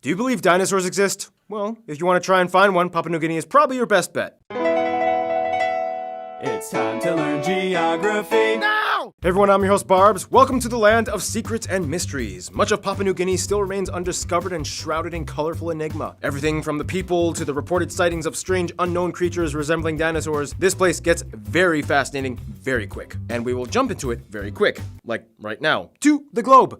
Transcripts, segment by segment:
Do you believe dinosaurs exist? Well, if you want to try and find one, Papua New Guinea is probably your best bet. It's time to learn geography now! Hey everyone, I'm your host Barbs. Welcome to the land of secrets and mysteries. Much of Papua New Guinea still remains undiscovered and shrouded in colorful enigma. Everything from the people to the reported sightings of strange unknown creatures resembling dinosaurs, this place gets very fascinating very quick. And we will jump into it very quick, like right now, to the globe.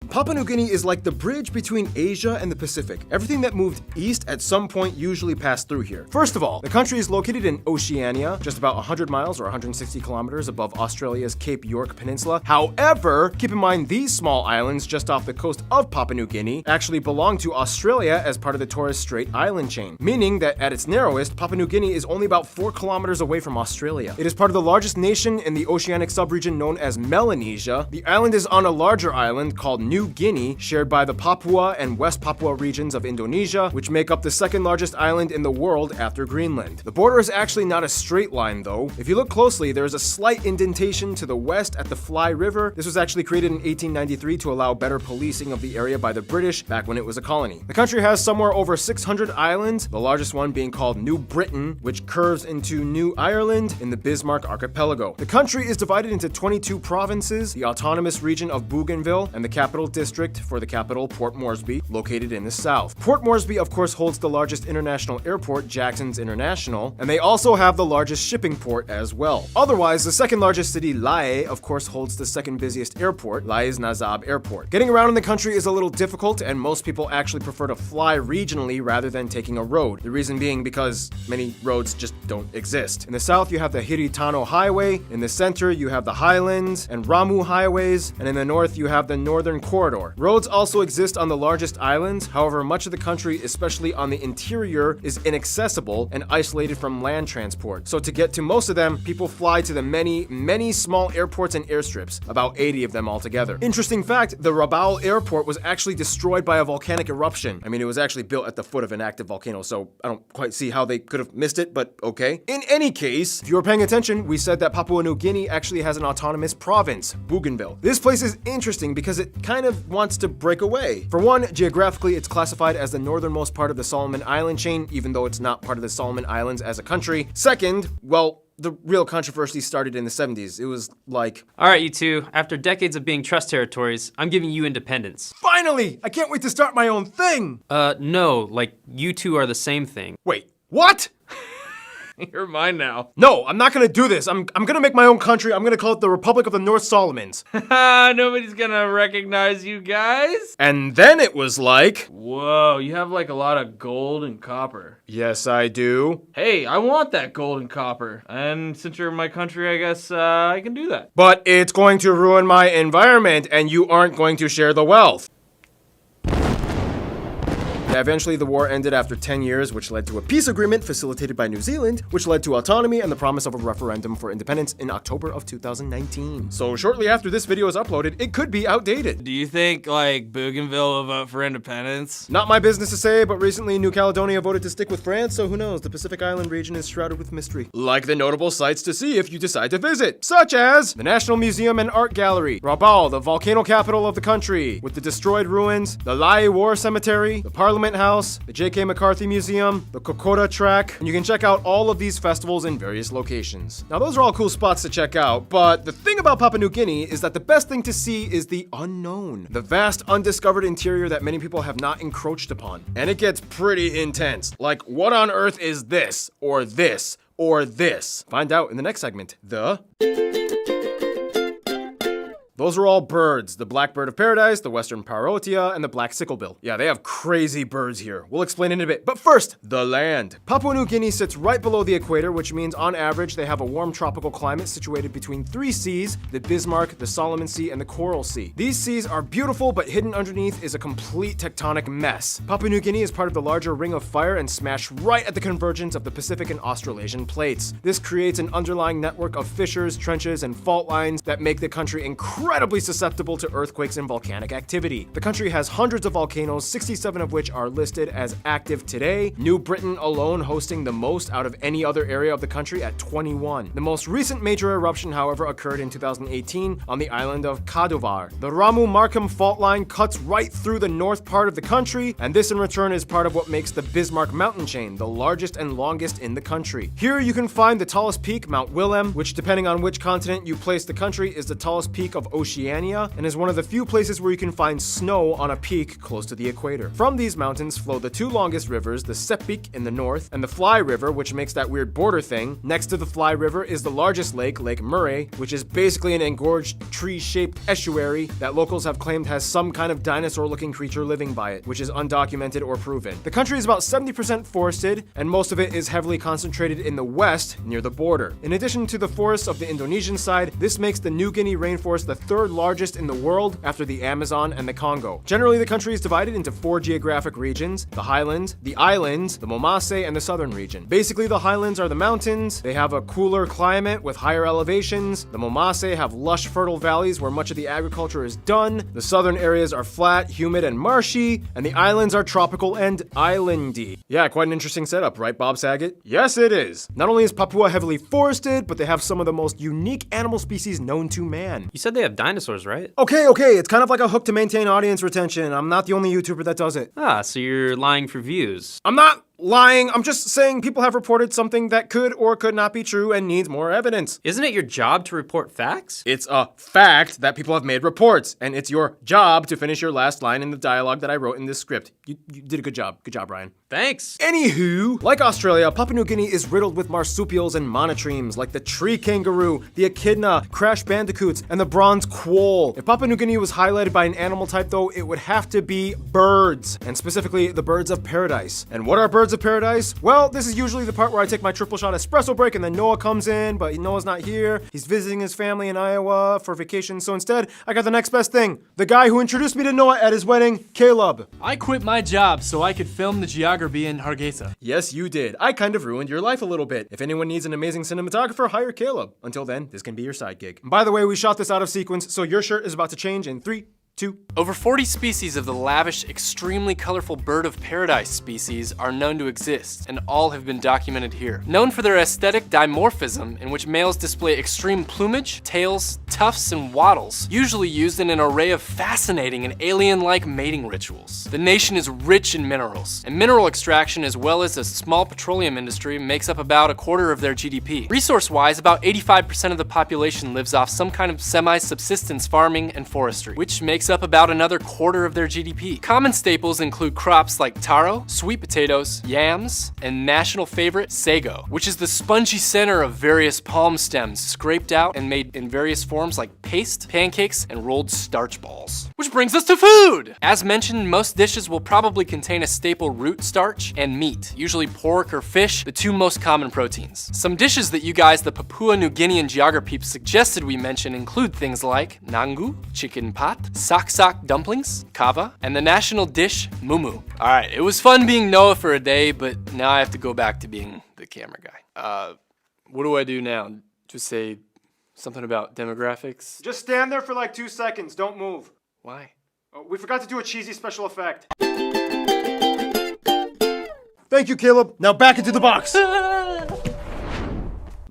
Papua New Guinea is like the bridge between Asia and the Pacific. Everything that moved east at some point usually passed through here. First of all, the country is located in Oceania, just about 100 miles or 160 kilometers above Australia's Cape York Peninsula. However, keep in mind these small islands just off the coast of Papua New Guinea actually belong to Australia as part of the Torres Strait Island chain, meaning that at its narrowest, Papua New Guinea is only about 4 kilometers away from Australia. It is part of the largest nation in the oceanic subregion known as Melanesia. The island is on a larger island called New Guinea, shared by the Papua and West Papua regions of Indonesia, which make up the second largest island in the world after Greenland. The border is actually not a straight line though. If you look closely, there is a slight indentation to the west at the Fly River. This was actually created in 1893 to allow better policing of the area by the British back when it was a colony. The country has somewhere over 600 islands, the largest one being called New Britain, which curves into New Ireland in the Bismarck Archipelago. The country is divided into 22 provinces, the autonomous region of Bougainville, and the capital district for the capital, Port Moresby, located in the south. Port Moresby, of course, holds the largest international airport, Jackson's International, and they also have the largest shipping port as well. Otherwise, the second largest city, Lae, of course, holds the second busiest airport, Lae's Nazab Airport. Getting around in the country is a little difficult, and most people actually prefer to fly regionally rather than taking a road. The reason being because many roads just don't exist. In the south, you have the Hiritano Highway, in the center, you have the Highlands and Ramu highways, and in the north, you have the Northern Corridor. Roads also exist on the largest islands, however, much of the country, especially on the interior, is inaccessible and isolated from land transport. So to get to most of them, people fly to the many small airports and airstrips, about 80 of them altogether. Interesting fact, the Rabaul airport was actually destroyed by a volcanic eruption. I mean, it was actually built at the foot of an active volcano, so I don't quite see how they could have missed it, but okay. In any case, if you were paying attention, we said that Papua New Guinea actually has an autonomous province, Bougainville. This place is interesting because it kind of wants to break away. For one, geographically, it's classified as the northernmost part of the Solomon Island chain, even though it's not part of the Solomon Islands as a country. Second, well, the real controversy started in the 70s. It was like... All right, you two, after decades of being trust territories, I'm giving you independence. Finally! I can't wait to start my own thing! No, like, you two are the same thing. Wait, what? You're mine now. No, I'm not gonna do this. I'm gonna make my own country. I'm gonna call it the Republic of the North Solomons. Nobody's gonna recognize you guys. And then it was like... Whoa, you have like a lot of gold and copper. Yes, I do. Hey, I want that gold and copper. And since you're in my country, I guess I can do that. But it's going to ruin my environment, and you aren't going to share the wealth. Yeah, eventually the war ended after 10 years, which led to a peace agreement facilitated by New Zealand, which led to autonomy and the promise of a referendum for independence in October of 2019. So shortly after this video is uploaded, it could be outdated. Do you think, like, Bougainville will vote for independence? Not my business to say, but recently New Caledonia voted to stick with France, so who knows, the Pacific Island region is shrouded with mystery. Like the notable sites to see if you decide to visit, such as the National Museum and Art Gallery, Rabaul, the volcano capital of the country, with the destroyed ruins, the Lae War Cemetery, the Parliament House, the J.K. McCarthy Museum, the Kokoda Track, and you can check out all of these festivals in various locations. Now those are all cool spots to check out, but the thing about Papua New Guinea is that the best thing to see is the unknown, the vast undiscovered interior that many people have not encroached upon. And it gets pretty intense. Like, what on earth is this, or this, or this? Find out in the next segment. Those are all birds. The black bird of paradise, the western parotia, and the black sicklebill. Yeah, they have crazy birds here. We'll explain in a bit. But first, the land. Papua New Guinea sits right below the equator, which means on average they have a warm tropical climate situated between 3 seas, the Bismarck, the Solomon Sea, and the Coral Sea. These seas are beautiful, but hidden underneath is a complete tectonic mess. Papua New Guinea is part of the larger Ring of Fire and smashed right at the convergence of the Pacific and Australasian plates. This creates an underlying network of fissures, trenches, and fault lines that make the country incredibly incredibly susceptible to earthquakes and volcanic activity. The country has hundreds of volcanoes, 67 of which are listed as active today, New Britain alone hosting the most out of any other area of the country at 21. The most recent major eruption, however, occurred in 2018 on the island of Kadovar. The Ramu-Markham fault line cuts right through the north part of the country, and this in return is part of what makes the Bismarck mountain chain the largest and longest in the country. Here you can find the tallest peak, Mount Wilhelm, which depending on which continent you place the country is the tallest peak of Oceania, and is one of the few places where you can find snow on a peak close to the equator. From these mountains flow the two longest rivers, the Sepik in the north, and the Fly River, which makes that weird border thing. Next to the Fly River is the largest lake, Lake Murray, which is basically an engorged tree-shaped estuary that locals have claimed has some kind of dinosaur-looking creature living by it, which is undocumented or proven. The country is about 70% forested, and most of it is heavily concentrated in the west, near the border. In addition to the forests of the Indonesian side, this makes the New Guinea rainforest the third largest in the world after the Amazon and the Congo. Generally, the country is divided into 4 geographic regions: the highlands, the islands, the Momase, and the southern region. Basically, the highlands are the mountains. They have a cooler climate with higher elevations. The Momase have lush, fertile valleys where much of the agriculture is done. The southern areas are flat, humid, and marshy, and the islands are tropical and islandy. Yeah, quite an interesting setup, right, Bob Saget? Yes, it is. Not only is Papua heavily forested, but they have some of the most unique animal species known to man. You said they have dinosaurs, right? Okay, it's kind of like a hook to maintain audience retention. I'm not the only YouTuber that does it. Ah, so you're lying for views. I'm not lying. I'm just saying people have reported something that could or could not be true and needs more evidence. Isn't it your job to report facts? It's a fact that people have made reports, and it's your job to finish your last line in the dialogue that I wrote in this script. You did a good job. Good job, Ryan. Thanks. Anywho, like Australia, Papua New Guinea is riddled with marsupials and monotremes like the tree kangaroo, the echidna, crash bandicoots, and the bronze quoll. If Papua New Guinea was highlighted by an animal type, though, it would have to be birds, and specifically the birds of paradise. And what are birds of paradise? Well, this is usually the part where I take my triple shot espresso break and then Noah comes in, but Noah's not here. He's visiting his family in Iowa for vacation, so instead, I got the next best thing. The guy who introduced me to Noah at his wedding, Caleb. I quit my job so I could film the geography in Hargeisa. Yes, you did. I kind of ruined your life a little bit. If anyone needs an amazing cinematographer, hire Caleb. Until then, this can be your side gig. By the way, we shot this out of sequence, so your shirt is about to change in 3, 2. Over 40 species of the lavish, extremely colorful bird of paradise species are known to exist, and all have been documented here. Known for their aesthetic dimorphism, in which males display extreme plumage, tails, tufts, and wattles, usually used in an array of fascinating and alien-like mating rituals. The nation is rich in minerals, and mineral extraction as well as a small petroleum industry makes up about a quarter of their GDP. Resource-wise, about 85% of the population lives off some kind of semi-subsistence farming and forestry, which makes up about another quarter of their GDP. Common staples include crops like taro, sweet potatoes, yams, and national favorite, sago, which is the spongy center of various palm stems scraped out and made in various forms like paste, pancakes, and rolled starch balls. Which brings us to food! As mentioned, most dishes will probably contain a staple root starch and meat, usually pork or fish, the two most common proteins. Some dishes that you guys, the Papua New Guinean geography suggested we mention include things like nangu, chicken pat, sak dumplings, kava, and the national dish, mumu. Alright, it was fun being Noah for a day, but now I have to go back to being the camera guy. What do I do now? Just say something about demographics? Just stand there for like 2 seconds. Don't move. Why? Oh, we forgot to do a cheesy special effect. Thank you, Caleb. Now back into the box.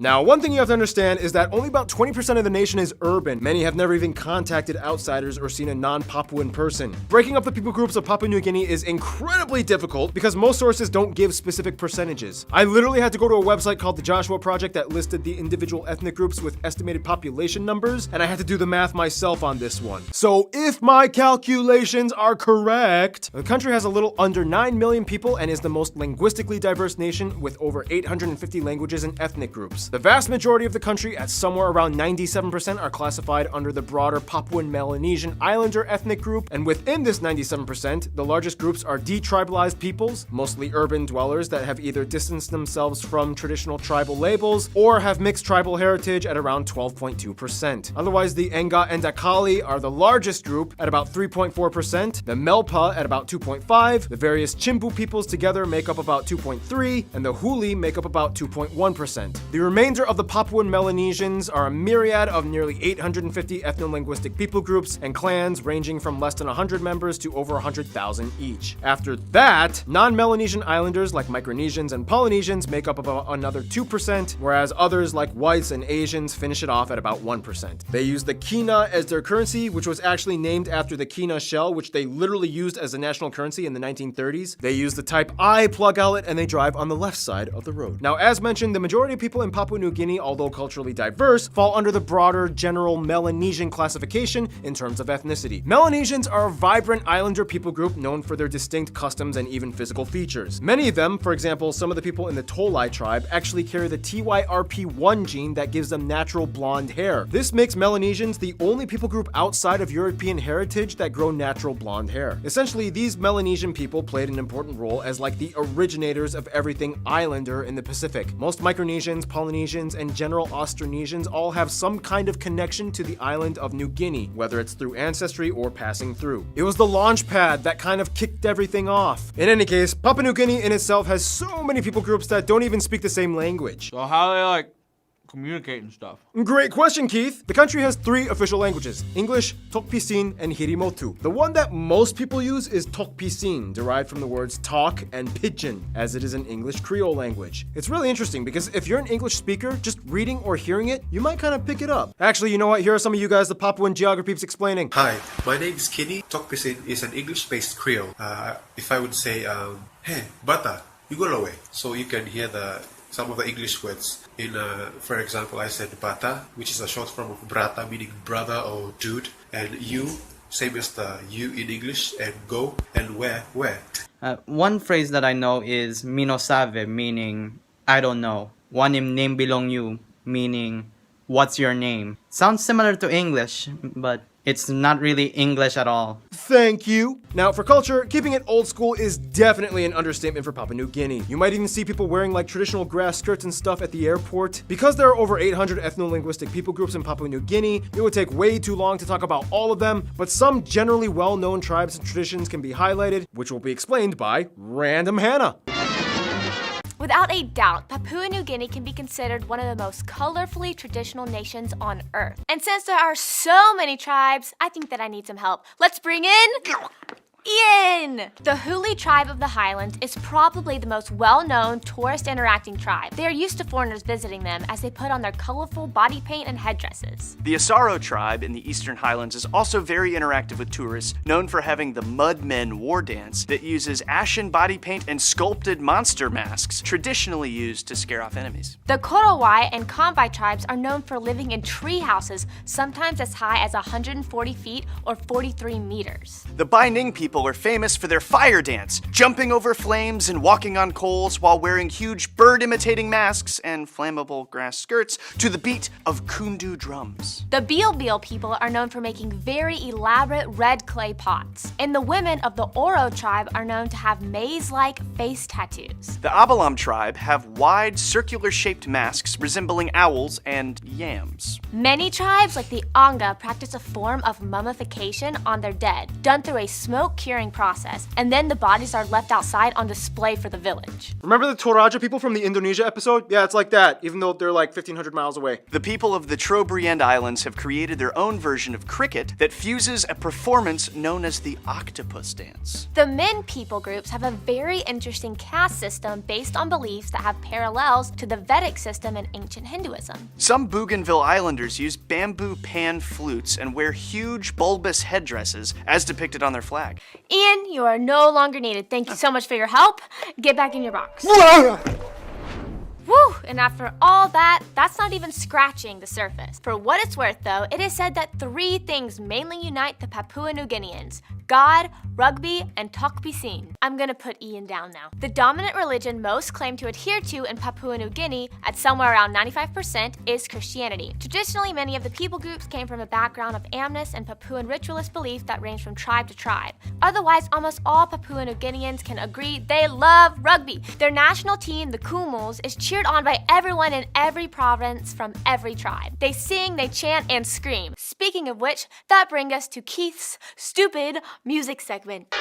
Now, one thing you have to understand is that only about 20% of the nation is urban. Many have never even contacted outsiders or seen a non-Papuan person. Breaking up the people groups of Papua New Guinea is incredibly difficult because most sources don't give specific percentages. I literally had to go to a website called the Joshua Project that listed the individual ethnic groups with estimated population numbers, and I had to do the math myself on this one. So if my calculations are correct, the country has a little under 9 million people and is the most linguistically diverse nation with over 850 languages and ethnic groups. The vast majority of the country, at somewhere around 97%, are classified under the broader Papuan Melanesian Islander ethnic group, and within this 97%, the largest groups are detribalized peoples, mostly urban dwellers that have either distanced themselves from traditional tribal labels or have mixed tribal heritage at around 12.2%. Otherwise, the Enga and Akali are the largest group at about 3.4%, the Melpa at about 2.5%, the various Chimpu peoples together make up about 2.3%, and the Huli make up about 2.1%. The remainder of the Papuan Melanesians are a myriad of nearly 850 ethno-linguistic people groups and clans ranging from less than 100 members to over 100,000 each. After that, non-Melanesian islanders like Micronesians and Polynesians make up about another 2%, whereas others like whites and Asians finish it off at about 1%. They use the kina as their currency, which was actually named after the kina shell, which they literally used as a national currency in the 1930s. They use the Type I plug outlet and they drive on the left side of the road. Now, as mentioned, the majority of people in Papua New Guinea, although culturally diverse, fall under the broader general Melanesian classification in terms of ethnicity. Melanesians are a vibrant islander people group known for their distinct customs and even physical features. Many of them, for example, some of the people in the Tolai tribe, actually carry the TYRP1 gene that gives them natural blonde hair. This makes Melanesians the only people group outside of European heritage that grow natural blonde hair. Essentially, these Melanesian people played an important role as like the originators of everything islander in the Pacific. Most Micronesians, Polynesians, and general Austronesians all have some kind of connection to the island of New Guinea, whether it's through ancestry or passing through. It was the launch pad that kind of kicked everything off. In any case, Papua New Guinea in itself has so many people groups that don't even speak the same language. So how do they communicate and stuff? Great question, Keith. The country has 3 official languages: English, Tok Pisin, and Hirimotu. The one that most people use is Tok Pisin, derived from the words talk and pigeon, as it is an English Creole language. It's really interesting because if you're an English speaker, just reading or hearing it, you might kind of pick it up. Actually, you know what? Here are some of you guys, the Papuan geography peeps, explaining. Hi, my name is Kenny. Tok Pisin is an English-based Creole. If I would say, hey, bata, you go away. So you can hear some of the English words. For example, I said bata, which is a short form of brata, meaning brother or dude, and you, same as the you in English, and go, and where. One phrase that I know is minosave, meaning I don't know. Wanim name belong you, meaning what's your name. Sounds similar to English, but it's not really English at all. Thank you. Now, for culture, keeping it old school is definitely an understatement for Papua New Guinea. You might even see people wearing like traditional grass skirts and stuff at the airport. Because there are over 800 ethno-linguistic people groups in Papua New Guinea, it would take way too long to talk about all of them, but some generally well-known tribes and traditions can be highlighted, which will be explained by Random Hannah. Without a doubt, Papua New Guinea can be considered one of the most colorfully traditional nations on Earth. And since there are so many tribes, I think that I need some help. Let's bring in Ian! The Huli tribe of the Highlands is probably the most well-known tourist interacting tribe. They are used to foreigners visiting them as they put on their colorful body paint and headdresses. The Asaro tribe in the Eastern Highlands is also very interactive with tourists, known for having the Mudmen war dance that uses ashen body paint and sculpted monster masks, traditionally used to scare off enemies. The Korowai and Konvai tribes are known for living in tree houses, sometimes as high as 140 feet or 43 meters. The Bai Ning people are famous for their fire dance, jumping over flames and walking on coals while wearing huge bird-imitating masks and flammable grass skirts to the beat of kundu drums. The Bil people are known for making very elaborate red clay pots. And the women of the Oro tribe are known to have maze-like face tattoos. The Abalam tribe have wide, circular-shaped masks resembling owls and yams. Many tribes, like the Anga, practice a form of mummification on their dead, done through a smoke curing process, and then the bodies are left outside on display for the village. Remember the Toraja people from the Indonesia episode? Yeah, it's like that, even though they're like 1,500 miles away. The people of the Trobriand Islands have created their own version of cricket that fuses a performance known as the octopus dance. The Min people groups have a very interesting caste system based on beliefs that have parallels to the Vedic system in ancient Hinduism. Some Bougainville Islanders use bamboo pan flutes and wear huge bulbous headdresses as depicted on their flag. Ian, you are no longer needed. Thank you so much for your help. Get back in your box. Woo! And after all that, that's not even scratching the surface. For what it's worth, though, it is said that 3 things mainly unite the Papua New Guineans: God, rugby, and Tok Pisin. I'm gonna put Ian down now. The dominant religion most claim to adhere to in Papua New Guinea, at somewhere around 95%, is Christianity. Traditionally, many of the people groups came from a background of Amnist and Papuan ritualist belief that ranged from tribe to tribe. Otherwise, almost all Papua New Guineans can agree they love rugby. Their national team, the Kumuls, is cheered on by everyone in every province from every tribe. They sing, they chant, and scream. Speaking of which, that brings us to Keith's stupid music segment.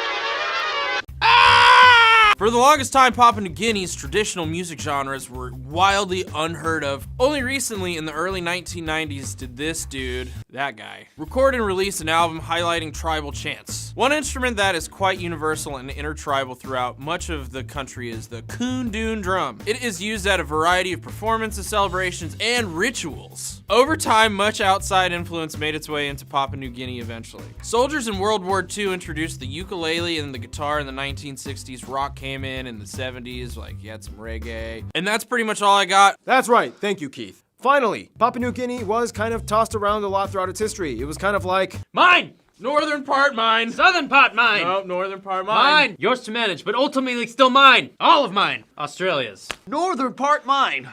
For the longest time, Papua New Guinea's traditional music genres were wildly unheard of. Only recently, in the early 1990s, did this dude, that guy, record and release an album highlighting tribal chants. One instrument that is quite universal and intertribal throughout much of the country is the Kundun drum. It is used at a variety of performances, celebrations, and rituals. Over time, much outside influence made its way into Papua New Guinea eventually. Soldiers in World War II introduced the ukulele and the guitar in the 1960s. Rock came in the 70s, like you had some reggae. And that's pretty much all I got. That's right. Thank you, Keith. Finally, Papua New Guinea was kind of tossed around a lot throughout its history. It was kind of like, Mine! Northern part mine. Southern part mine. No, northern part Mine. Yours to manage, but ultimately still mine. All of mine. Australia's. Northern part mine.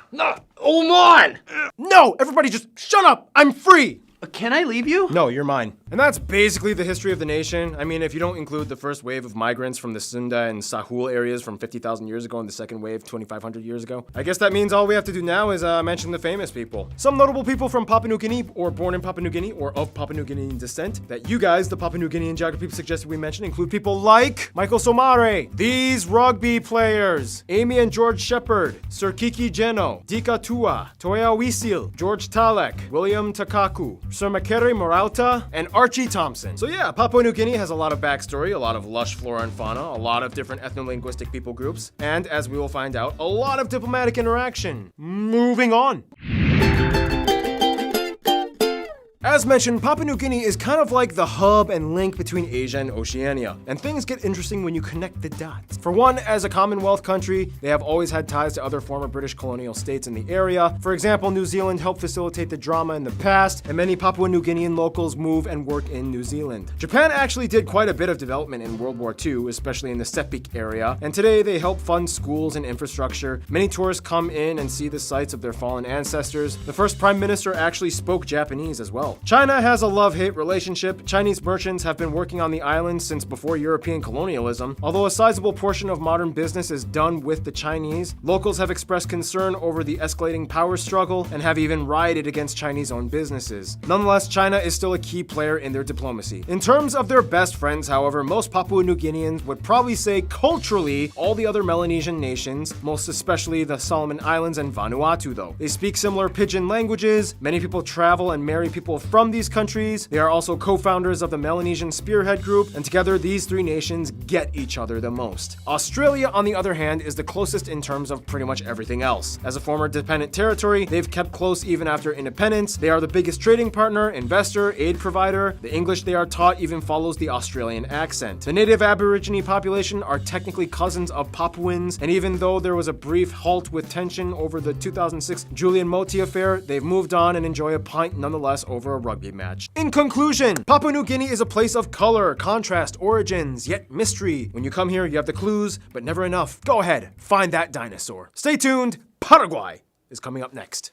oh, mine! No, everybody just shut up. I'm free. Can I leave you? No, you're mine. And that's basically the history of the nation. I mean, if you don't include the first wave of migrants from the Sunda and Sahul areas from 50,000 years ago and the second wave 2,500 years ago. I guess that means all we have to do now is mention the famous people. Some notable people from Papua New Guinea, or born in Papua New Guinea, or of Papua New Guinean descent, that you guys, the Papua New Guinean geography suggested we mention, include people like Michael Somare, these rugby players, Amy and George Shepard, Sir Kiki Geno, Dika Tua, Toya Wisil, George Talek, William Takaku, Sir Makere Morauta, and Archie Thompson. So yeah, Papua New Guinea has a lot of backstory, a lot of lush flora and fauna, a lot of different ethno-linguistic people groups, and as we will find out, a lot of diplomatic interaction. Moving on. As mentioned, Papua New Guinea is kind of like the hub and link between Asia and Oceania, and things get interesting when you connect the dots. For one, as a Commonwealth country, they have always had ties to other former British colonial states in the area. For example, New Zealand helped facilitate the drama in the past, and many Papua New Guinean locals move and work in New Zealand. Japan actually did quite a bit of development in World War II, especially in the Sepik area, and today they help fund schools and infrastructure. Many tourists come in and see the sites of their fallen ancestors. The first prime minister actually spoke Japanese as well. China has a love-hate relationship. Chinese merchants have been working on the island since before European colonialism. Although a sizable portion of modern business is done with the Chinese, locals have expressed concern over the escalating power struggle and have even rioted against Chinese-owned businesses. Nonetheless, China is still a key player in their diplomacy. In terms of their best friends, however, most Papua New Guineans would probably say culturally all the other Melanesian nations, most especially the Solomon Islands and Vanuatu though. They speak similar pidgin languages, many people travel and marry people from these countries. They are also co-founders of the Melanesian Spearhead Group, and together these three nations get each other the most. Australia, on the other hand, is the closest in terms of pretty much everything else. As a former dependent territory, they've kept close even after independence. They are the biggest trading partner, investor, aid provider. The English they are taught even follows the Australian accent. The native Aborigine population are technically cousins of Papuans, and even though there was a brief halt with tension over the 2006 Julian Moti affair, they've moved on and enjoy a pint nonetheless over a rugby match. In conclusion, Papua New Guinea is a place of color, contrast, origins, yet mystery. When you come here, you have the clues, but never enough. Go ahead, find that dinosaur. Stay tuned, Paraguay is coming up next.